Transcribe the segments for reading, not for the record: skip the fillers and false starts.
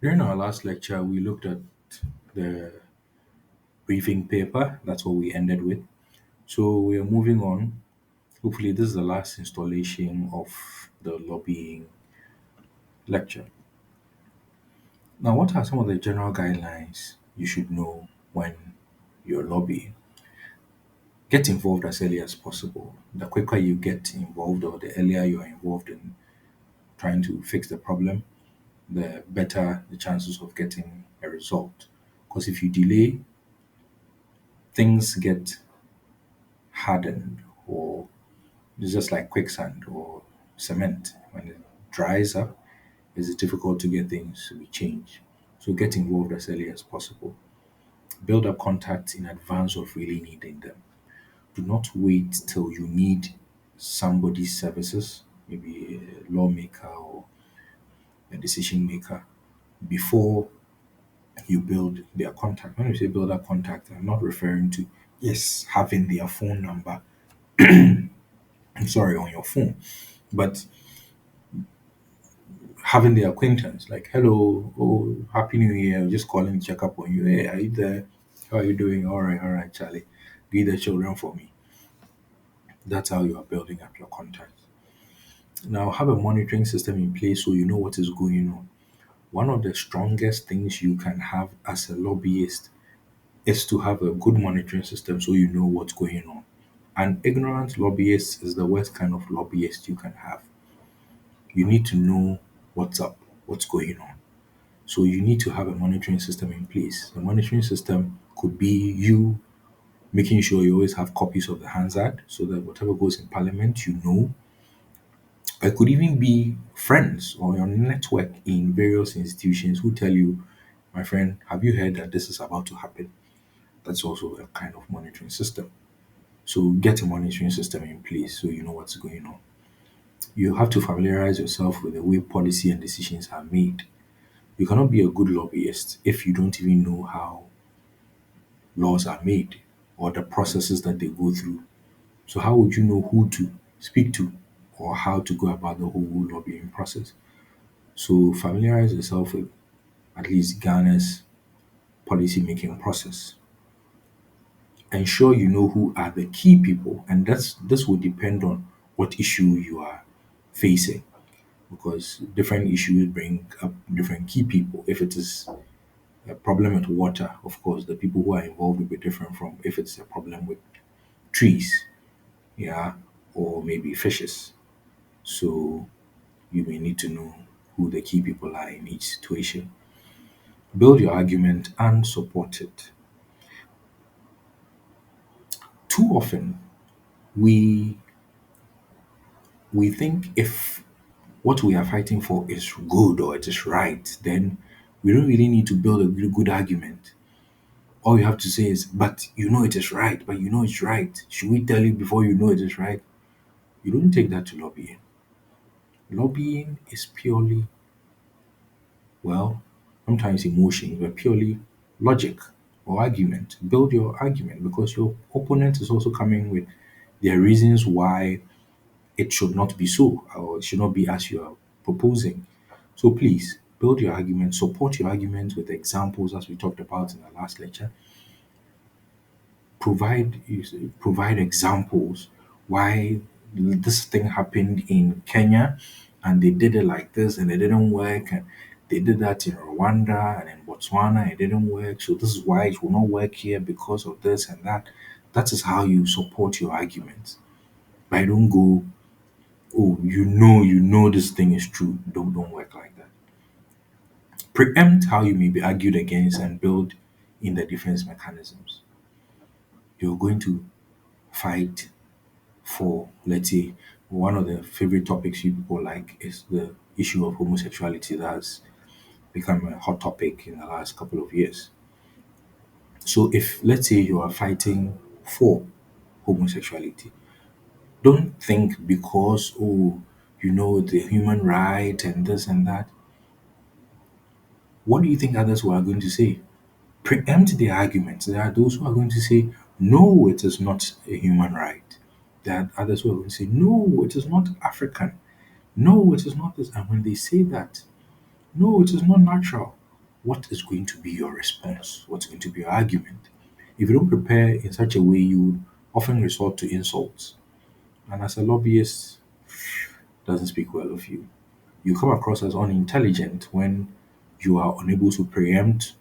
During our last lecture, we looked at the briefing paper. That's what we ended with. So we are moving on. Hopefully, this is the last installation of the lobbying lecture. Now, what are some of the general guidelines you should know when you're lobbying? Get involved as early as possible. The quicker you get involved or the earlier you are involved in trying to fix the problem, the better the chances of getting a result. Because if you delay, things get hardened, or it's just like quicksand or cement. When it dries up, it's difficult to get things to be changed. So get involved as early as possible. Build up contacts in advance of really needing them. Do not wait till you need somebody's services, maybe a lawmaker or a decision maker, before you build their contact. When you say build up contact, I'm not referring to, yes, having their phone number, I'm sorry, on your phone, but having the acquaintance, like, hello, oh, happy new year, just calling to check up on you. Hey, are you there? How are you doing? All right, Charlie. Greet the children for me. That's how you are building up your contacts. Now, have a monitoring system in place so you know what is going on. One of the strongest things you can have as a lobbyist is to have a good monitoring system so you know what's going on. An ignorant lobbyist is the worst kind of lobbyist you can have. You need to know what's up, what's going on. So you need to have a monitoring system in place. The monitoring system could be you making sure you always have copies of the Hansard so that whatever goes in parliament, you know. It could even be friends or your network in various institutions who tell you, my friend, have you heard that this is about to happen? That's also a kind of monitoring system. So get a monitoring system in place so you know what's going on. You have to familiarize yourself with the way policy and decisions are made. You cannot be a good lobbyist if you don't even know how laws are made or the processes that they go through. So how would you know who to speak to or how to go about the whole lobbying process? So familiarize yourself with at least Ghana's policy making process. Ensure you know who are the key people, and this will depend on what issue you are facing, because different issues bring up different key people. If it is a problem with water, of course, the people who are involved will be different from if it's a problem with trees, yeah, or maybe fishes. So you may need to know who the key people are in each situation. Build your argument and support it. Too often, we we think if what we are fighting for is good or it is right, then we don't really need to build a really good argument. All you have to say is, but you know it is right, but you know it's right. Should we tell you before you know it is right? You don't take that to lobbying. Lobbying is purely, well, sometimes emotions, but purely logic or argument. Build your argument because your opponent is also coming with their reasons why it should not be so or it should not be as you are proposing. So please build your argument, support your argument with examples as we talked about in the last lecture. Provide examples why this thing happened in Kenya and they did it like this and it didn't work, and they did that in Rwanda and in Botswana, it didn't work. So this is why it will not work here because of this and that. That is how you support your arguments. But don't go, oh, you know this thing is true. Don't work like that. Preempt how you may be argued against and build in the defense mechanisms. You're going to fight for, let's say, one of the favorite topics you people like is the issue of homosexuality that's become a hot topic in the last couple of years. So if, let's say, you are fighting for homosexuality, don't think because, oh, you know, the human right and this and that. What do you think others were going to say? Preempt the arguments. There are those who are going to say, no, it is not a human right. There are others who are going to say, no, it is not African. No, it is not this. And when they say that, no, it is not natural. what is going to be your response? What's going to be your argument? If you don't prepare in such a way, you would often resort to insults. And as a lobbyist, doesn't speak well of you. You come across as unintelligent when you are unable to preempt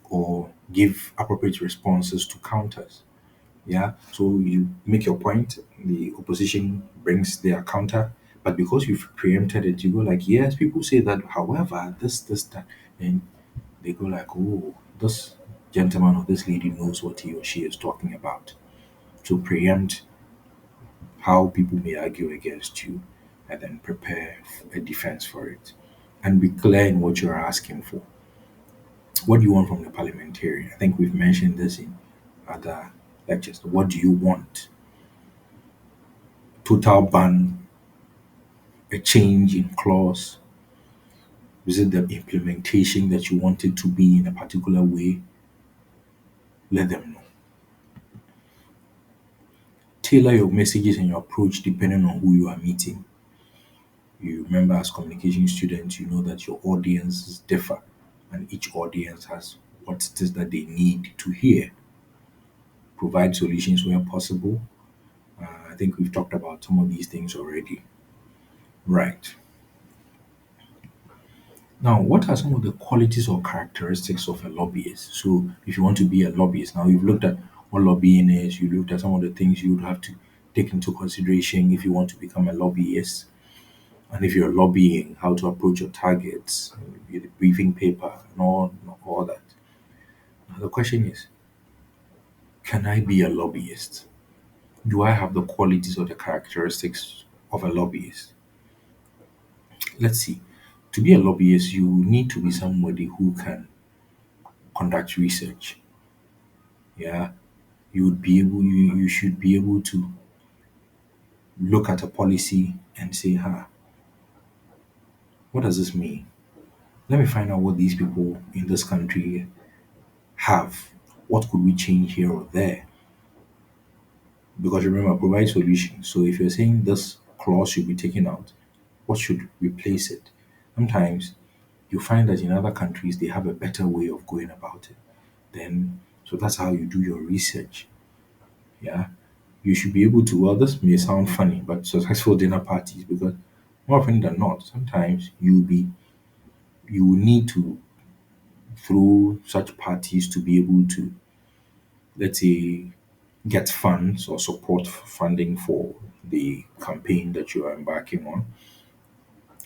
or give appropriate responses to counters. Yeah. So you make your point, the opposition brings their counter, but because you've preempted it, you go like, yes, people say that, however, this, that, and they go like, oh, this gentleman or this lady knows what he or she is talking about. To preempt how people may argue against you and then prepare a defense for it. And be clear in what you're asking for. What do you want from the parliamentarian? I think we've mentioned this in other lectures. What do you want? Total ban, a change in clause? Is it the implementation that you want it to be in a particular way? Let them know. Tailor your messages and your approach depending on who you are meeting. You remember, as communication students, you know that your audiences differ, and each audience has what it is that they need to hear. Provide solutions where possible. I think we've talked about some of these things already. Right. Now, what are some of the qualities or characteristics of a lobbyist? So, if you want to be a lobbyist, now you've looked at what lobbying is, you looked at some of the things you would have to take into consideration if you want to become a lobbyist, and if you're lobbying, how to approach your targets, the briefing paper, and all that. Now, the question is, can I be a lobbyist? Do I have the qualities or the characteristics of a lobbyist? Let's see. To be a lobbyist, you need to be somebody who can conduct research. Yeah, you should be able to look at a policy and say, what does this mean? Let me find out what these people in this country have. What could we change here or there? Because remember, provide solutions. So if you're saying this clause should be taken out, what should replace it? Sometimes you find that in other countries they have a better way of going about it. Then so that's how you do your research. Yeah. You should be able to, well, this may sound funny, but successful dinner parties, because more often than not, sometimes you will need to through such parties to be able to, let's say, get funds or support funding for the campaign that you are embarking on.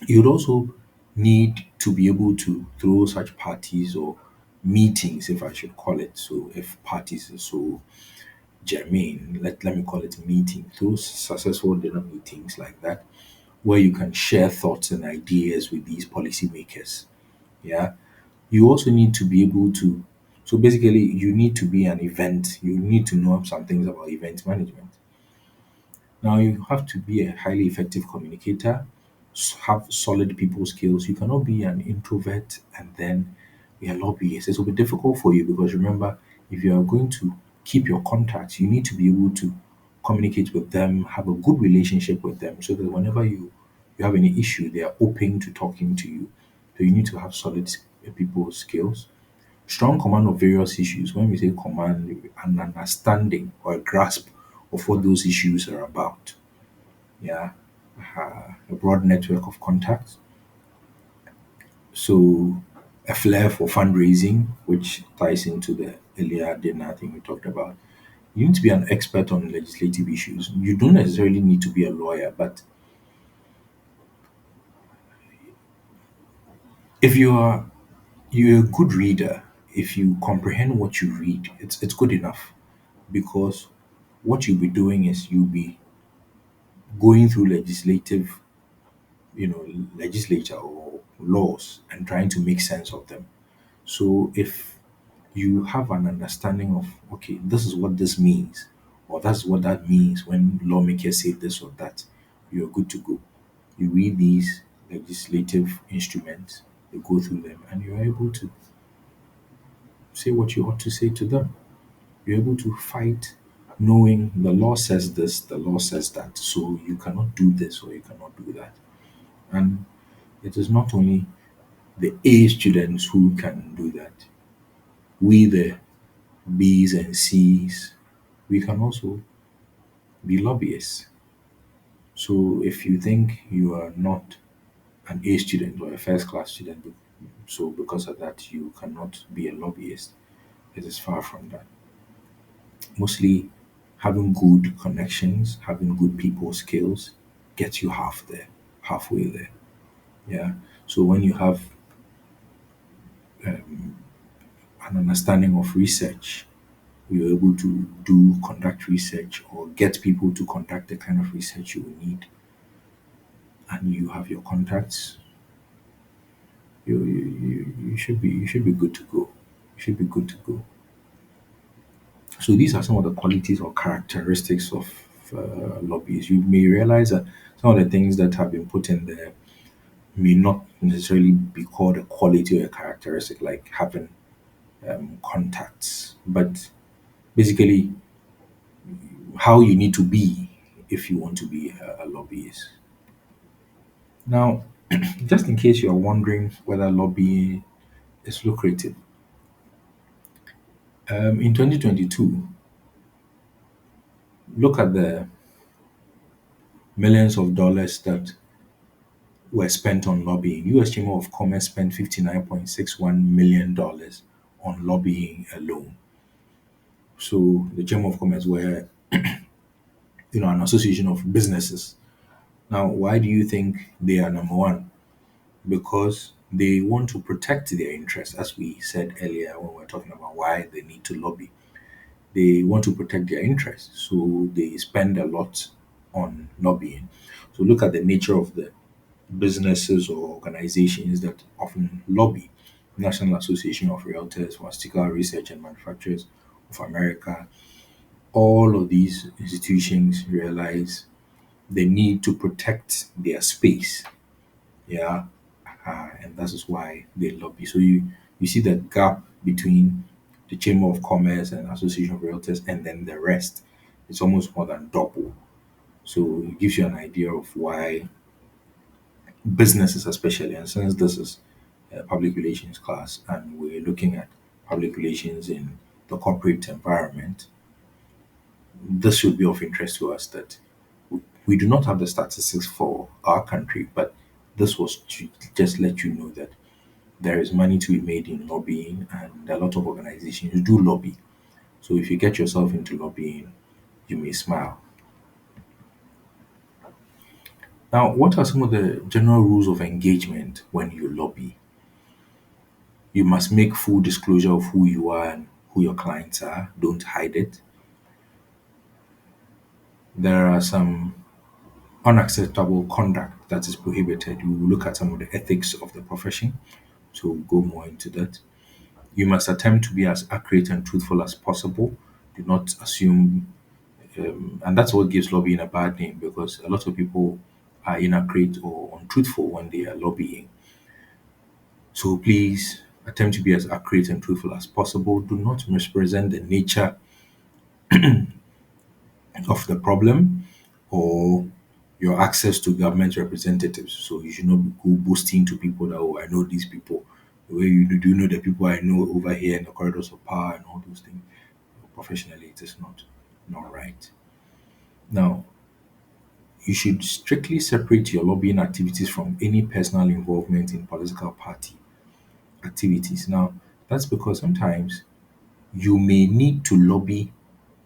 You'd also need to be able to throw such parties or meetings, if I should call it so. If parties are so germane, let me call it meeting, those successful dinner meetings like that, where you can share thoughts and ideas with these policymakers. Yeah. You also need to be able to, so basically, you need to be an event, you need to know some things about event management. Now, you have to be a highly effective communicator, have solid people skills. You cannot be an introvert and then be a lobbyist. It will be difficult for you because remember, if you are going to keep your contacts, you need to be able to communicate with them, have a good relationship with them, so that whenever you have any issue, they are open to talking to you. So you need to have solid people skills. Strong command of various issues. When we say command, an understanding or a grasp of what those issues are about. Yeah, a broad network of contacts. So a flair for fundraising, which ties into the earlier dinner thing we talked about. You need to be an expert on legislative issues. You don't necessarily need to be a lawyer, but if you're a good reader, if you comprehend what you read, it's good enough because what you'll be doing is you'll be going through legislature or laws and trying to make sense of them. So if you have an understanding of, okay, this is what this means, or that's what that means when lawmakers say this or that, you're good to go. You read these legislative instruments, you go through them, and you're able to say what you ought to say to them. You're able to fight knowing the law says this, the law says that, so you cannot do this or you cannot do that. And it is not only the A students who can do that. We, the B's and C's, we can also be lobbyists. So if you think you are not an A student or a first class student, so because of that you cannot be a lobbyist, it is far from that. Mostly having good connections, having good people skills gets you halfway there. Yeah. So when you have an understanding of research, you're able to conduct research or get people to conduct the kind of research you will need, and you have your contacts, you should be good to go. You should be good to go. So these are some of the qualities or characteristics of lobbyists. You may realize that some of the things that have been put in there may not necessarily be called a quality or a characteristic, like having contacts, but basically how you need to be if you want to be a lobbyist. Now, just in case you're wondering whether lobbying is lucrative, in 2022, look at the millions of dollars that were spent on lobbying. US Chamber of Commerce spent $59.61 million on lobbying alone. So the Chamber of Commerce were, an association of businesses. Now, why do you think they are number one? Because they want to protect their interests, as we said earlier when we were talking about why they need to lobby. They want to protect their interests, so they spend a lot on lobbying. So look at the nature of the businesses or organizations that often lobby. National Association of Realtors, Pharmaceutical Research and Manufacturers of America, all of these institutions realize they need to protect their space. Yeah. And that is why they lobby. So you see the gap between the Chamber of Commerce and Association of Realtors and then the rest. It's almost more than double. So it gives you an idea of why businesses, especially, and since this is a public relations class and we're looking at public relations in the corporate environment, this should be of interest to us that we do not have the statistics for our country, but this was to just let you know that there is money to be made in lobbying and a lot of organizations do lobby. So if you get yourself into lobbying, you may smile. Now, what are some of the general rules of engagement when you lobby? You must make full disclosure of who you are and who your clients are. Don't hide it. There are some unacceptable conduct that is prohibited. We will look at some of the ethics of the profession to go more into that. You must attempt to be as accurate and truthful as possible. Do not assume, and that's what gives lobbying a bad name because a lot of people are inaccurate or untruthful when they are lobbying. So please attempt to be as accurate and truthful as possible. Do not misrepresent the nature of the problem or your access to government representatives. So you should not go boasting to people that, oh, I know these people. The way you know the people I know over here in the corridors of power and all those things. Professionally, it is not right. Now, you should strictly separate your lobbying activities from any personal involvement in political party activities. Now, that's because sometimes you may need to lobby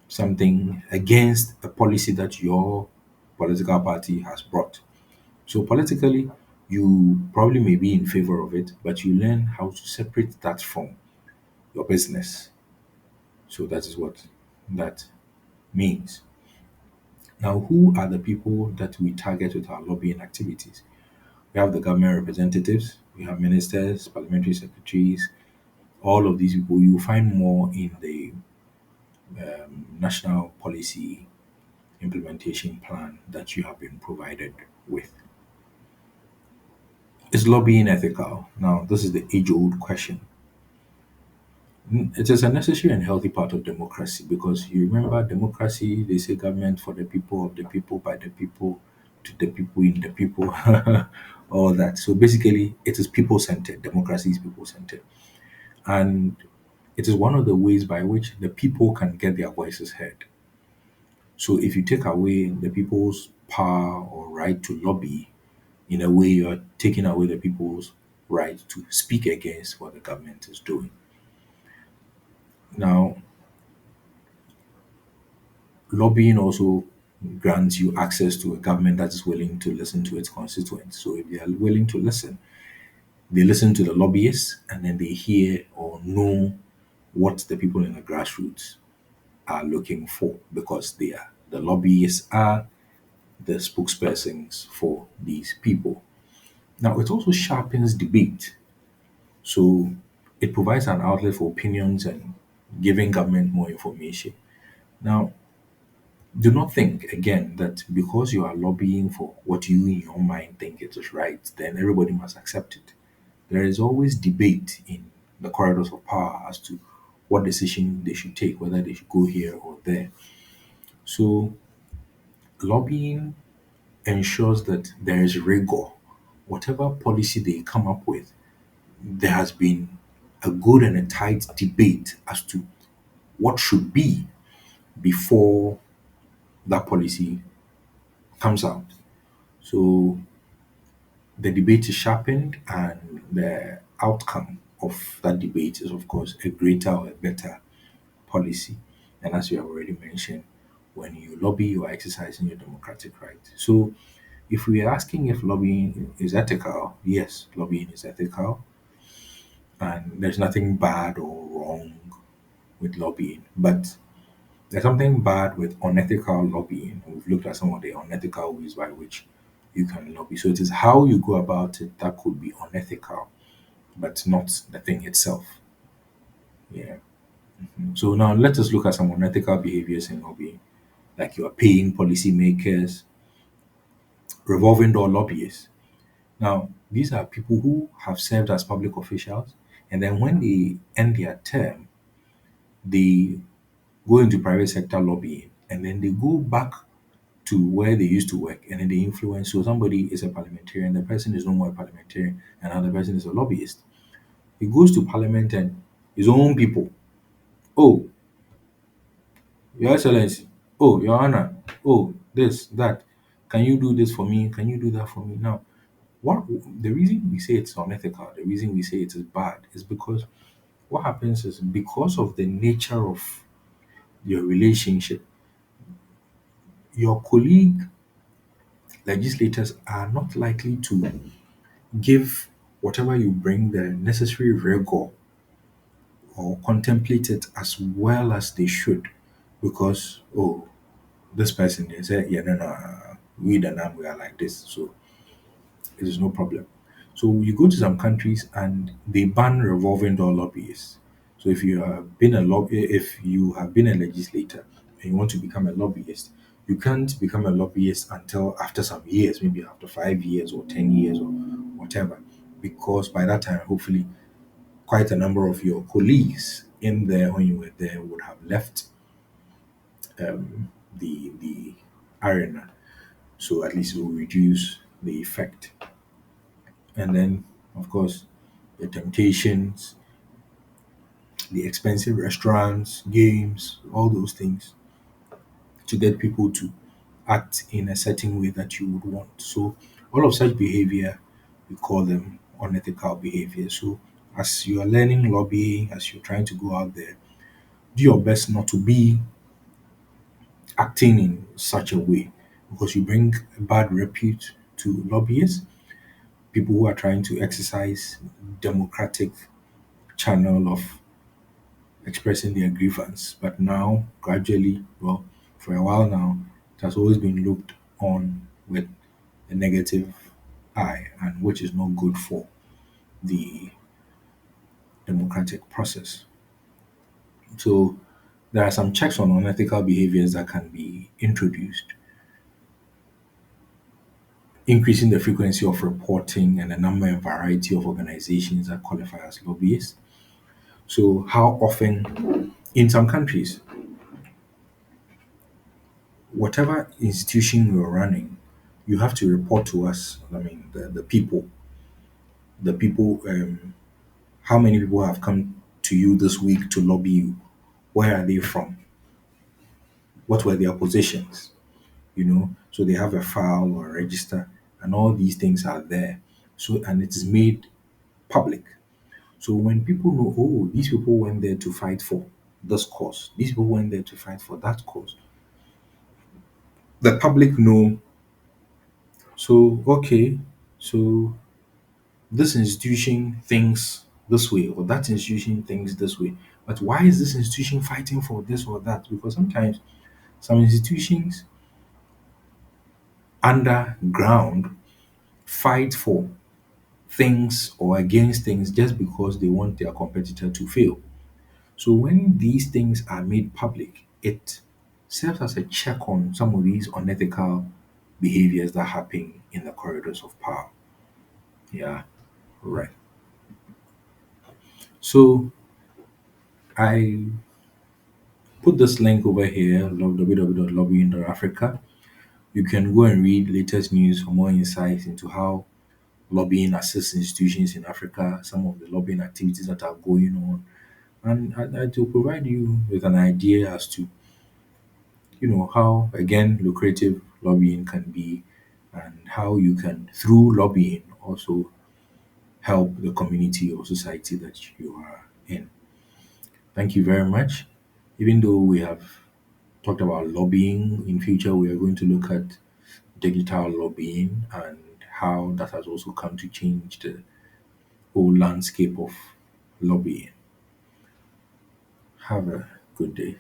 something against a policy that your political party has brought. So politically, you probably may be in favor of it, but you learn how to separate that from your business. So that is what that means. Now, who are the people that we target with our lobbying activities? We have the government representatives, we have ministers, parliamentary secretaries, all of these people. You find more in the national policy implementation plan that you have been provided with. Is lobbying ethical? Now, this is the age old question. It is a necessary and healthy part of democracy because you remember democracy, they say government for the people, of the people, by the people. to the people, in the people, all that. So basically, it is people centered. Democracy is people centered. And it is one of the ways by which the people can get their voices heard. So if you take away the people's power or right to lobby, in a way you're taking away the people's right to speak against what the government is doing. Now, lobbying also grants you access to a government that is willing to listen to its constituents. So if they are willing to listen, they listen to the lobbyists and then they hear or know what the people in the grassroots are looking for, because they are the lobbyists are the spokespersons for these people. Now, it also sharpens debate. So it provides an outlet for opinions and giving government more information. Now, do not think again that because you are lobbying for what you in your mind think it is right, then everybody must accept it. There is always debate in the corridors of power as to what decision they should take, whether they should go here or there. So lobbying ensures that there is rigor. Whatever policy they come up with, there has been a good and a tight debate as to what should be before that policy comes out. So the debate is sharpened, and the outcome of that debate is, of course, a greater or a better policy. And as you have already mentioned, when you lobby, you are exercising your democratic right. So if we are asking if lobbying is ethical, yes, lobbying is ethical, and there's nothing bad or wrong with lobbying. But there's something bad with unethical lobbying. We've looked at some of the unethical ways by which you can lobby. So it is how you go about it that could be unethical, but not the thing itself. Yeah. So now let us look at some unethical behaviors in lobbying, like you are paying policymakers, revolving door lobbyists. Now, these are people who have served as public officials, and then when they end their term, they go into private sector lobbying, and then they go back to where they used to work, and then they influence. So somebody is a parliamentarian, the person is no more a parliamentarian, and another person is a lobbyist. He goes to parliament and his own people. Oh, Your Excellency. Oh, Your Honor. Oh, this, that. Can you do this for me? Can you do that for me? Now, what the reason we say it's unethical, the reason we say it is bad, is because what happens is, because of the nature of your relationship, your colleague legislators are not likely to give whatever you bring the necessary rigor or contemplate it as well as they should, because oh, this person they say yeah, no, no, we the nam we are like this, so it is no problem. So you go to some countries and they ban revolving door lobbyists. So if you have been a legislator and you want to become a lobbyist, you can't become a lobbyist until after some years, maybe after 5 years or 10 years or whatever, because by that time, hopefully, quite a number of your colleagues in there when you were there would have left the arena. So at least it will reduce the effect. And then, of course, the temptations, the expensive restaurants, games, all those things to get people to act in a certain way that you would want. So, all of such behavior, we call them unethical behavior. So, as you are learning lobbying, as you're trying to go out there, do your best not to be acting in such a way, because you bring a bad repute to lobbyists, people who are trying to exercise democratic channel of expressing their grievance. But now, gradually, well, for a while now, it has always been looked on with a negative eye, and which is not good for the democratic process. So there are some checks on unethical behaviors that can be introduced, increasing the frequency of reporting and the number and variety of organizations that qualify as lobbyists. So how often in some countries, whatever institution you're running, you have to report to us. I mean, the people, how many people have come to you this week to lobby you? Where are they from? What were their positions? So they have a file or a register, and all these things are there. So, and it is made public. So when people know, oh, these people went there to fight for this cause, these people went there to fight for that cause, the public know. So, okay, so this institution thinks this way, or that institution thinks this way. But why is this institution fighting for this or that? Because sometimes some institutions underground fight for things or against things just because they want their competitor to fail. So when these things are made public, it serves as a check on some of these unethical behaviors that happen in the corridors of power. Yeah, right. So I put this link over here, www.lobbying.africa. You can go and read latest news for more insights into how lobbying assists institutions in Africa, some of the lobbying activities that are going on, and to provide you with an idea as to how again lucrative lobbying can be, and how you can through lobbying also help the community or society that you are in. Thank you very much. Even though we have talked about lobbying, in future we are going to look at digital lobbying and how that has also come to change the whole landscape of lobbying. Have a good day.